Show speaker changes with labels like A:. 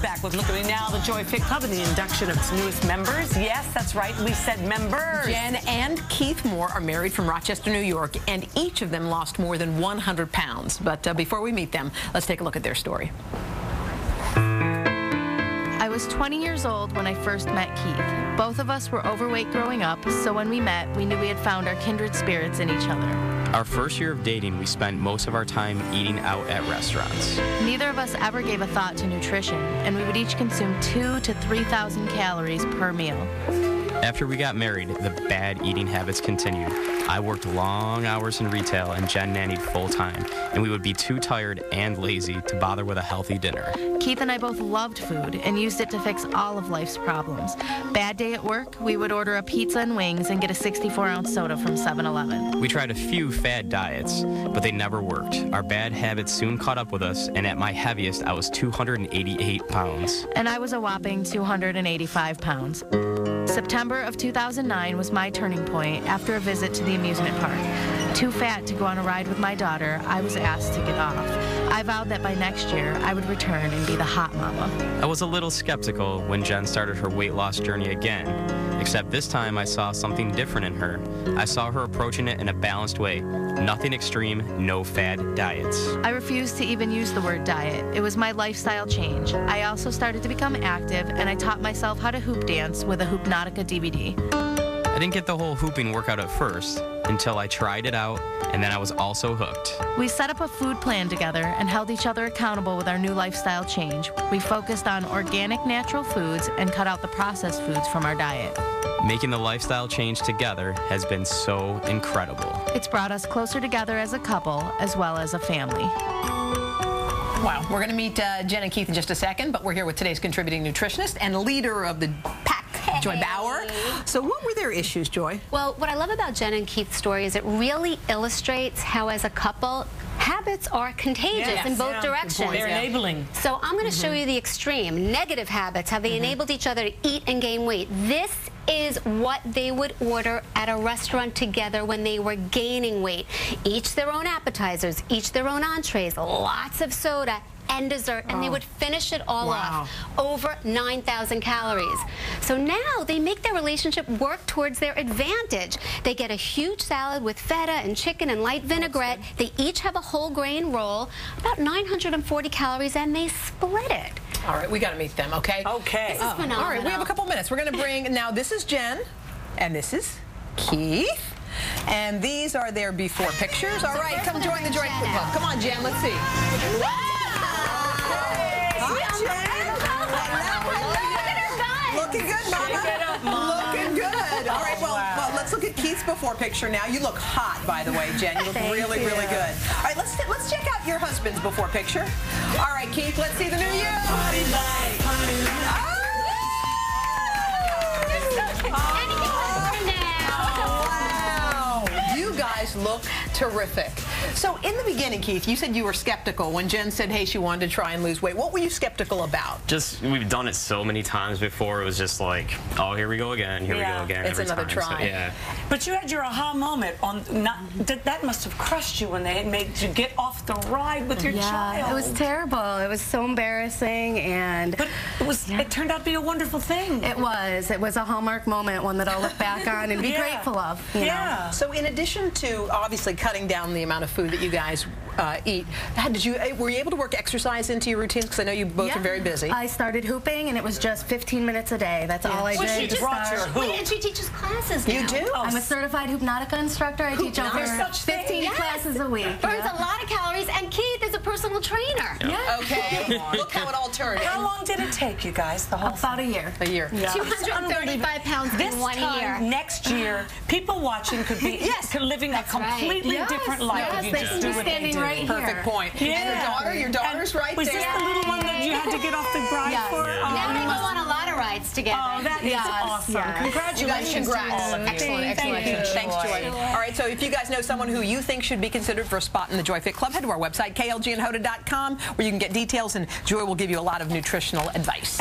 A: back with looking now the Joy Fit Club and the induction of its newest members. Yes, that's right. We said members.
B: Jen and Keith Moore are married from Rochester, New York, and each of them lost more than 100 pounds. But before we meet them, let's take a look at their story.
C: I was 20 years old when I first met Keith. Both of us were overweight growing up, so when we met, we knew we had found our kindred spirits in each other.
D: Our first year of dating, we spent most of our time eating out at restaurants.
C: Neither of us ever gave a thought to nutrition, and we would each consume 2,000 to 3,000 calories per meal.
D: After we got married, the bad eating habits continued. I worked long hours in retail and Jen nannied full-time, and we would be too tired and lazy to bother with a healthy dinner.
C: Keith and I both loved food and used it to fix all of life's problems. Bad day at work, we would order a pizza and wings and get a 64-ounce soda from 7-Eleven.
D: We tried a few fad diets, but they never worked. Our bad habits soon caught up with us, and at my heaviest, I was 288 pounds.
C: And I was a whopping 285 pounds. September of 2009 was my turning point after a visit to the amusement park. Too fat to go on a ride with my daughter, I was asked to get off. I vowed that by next year, I would return and be the hot mama.
D: I was a little skeptical when Jen started her weight loss journey again, except this time I saw something different in her. I saw her approaching it in a balanced way. Nothing extreme, no fad diets.
C: I refused to even use the word diet. It was my lifestyle change. I also started to become active, and I taught myself how to hoop dance with a Hoopnautica DVD.
D: I didn't get the whole hooping workout at first, until I tried it out, and then I was also hooked.
C: We set up a food plan together and held each other accountable with our new lifestyle change. We focused on organic, natural foods and cut out the processed foods from our diet.
D: Making the lifestyle change together has been so incredible.
C: It's brought us closer together as a couple, as well as a family.
B: Wow. We're going to meet Jen and Keith in just a second, but we're here with today's contributing nutritionist and leader of the pack, Joy Bauer. So what were their issues, Joy?
E: Well, what I love about Jen and Keith's story is it really illustrates how, as a couple, habits are contagious in both directions.
A: They're enabling.
E: So I'm going to show you the extreme, negative habits, how they enabled each other to eat and gain weight. This is what they would order at a restaurant together when they were gaining weight. Each their own appetizers, each their own entrees, lots of soda and dessert, and they would finish it all off. Over 9,000 calories. So now they make their relationship work towards their advantage. They get a huge salad with feta and chicken and light vinaigrette. They each have a whole grain roll, about 940 calories, and they split it.
B: All right, we got to meet them, okay?
A: Okay.
E: This is phenomenal.
B: All right, we have a couple minutes. We're going to bring, now this is Jen, and this is Keith. And these are their before pictures. All right, come join the Joy Fit Club. Come on, Jen, let's see. Looking good, Mama. Looking good. All right, well, let's look at Keith's before picture now. You look hot, by the way, Jen. You look really good. All right, let's check out your husband's before picture. All right, Keith, let's see the new you. Wow. You guys look terrific. So in the beginning, Keith, you said you were skeptical when Jen said, hey, she wanted to try and lose weight. What were you skeptical about?
F: Just, we've done it so many times before. It was just like, oh, here we go again. Here we go again.
B: It's another try.
F: So, yeah.
A: But you had your aha moment on that must have crushed you when they had made you get off the ride with your child.
G: It was terrible. It was so embarrassing, and
A: but it turned out to be a wonderful thing.
G: It was a Hallmark moment, one that I'll look back on and be grateful of. You know?
B: So in addition to obviously cutting down the amount of food that you guys eat, were you able to work exercise into your routines? Because I know you both are very busy.
G: I started hooping, and it was just 15 minutes a day. That's all I did.
A: She just brought your hoop.
E: Wait, and she teaches classes now.
B: You do?
G: I'm a certified Hoopnautica instructor. I teach over 15 classes a week.
E: Burns a lot of calories, and Keith is a personal trainer.
B: Okay. Look how it all turned.
A: How long did it take you guys? The whole
G: About a year.
B: A year.
E: 235 pounds in 1 year.
A: Next year, people watching could be living a completely different life.
G: Yes, they can be standing right here.
B: Perfect point. And your daughter's right there.
A: Was this the little one that you had to get off the ride for?
E: Now they go on a lot of rides together.
A: Oh, that is awesome. Congratulations to all of you.
B: Excellent. Thanks, Joy. All right, so if you guys know someone who you think should be considered for a spot in the Joy Fit Club, head to our website, klgandhoda.com, where you can get details, and Joy will give you a lot of nutritional advice.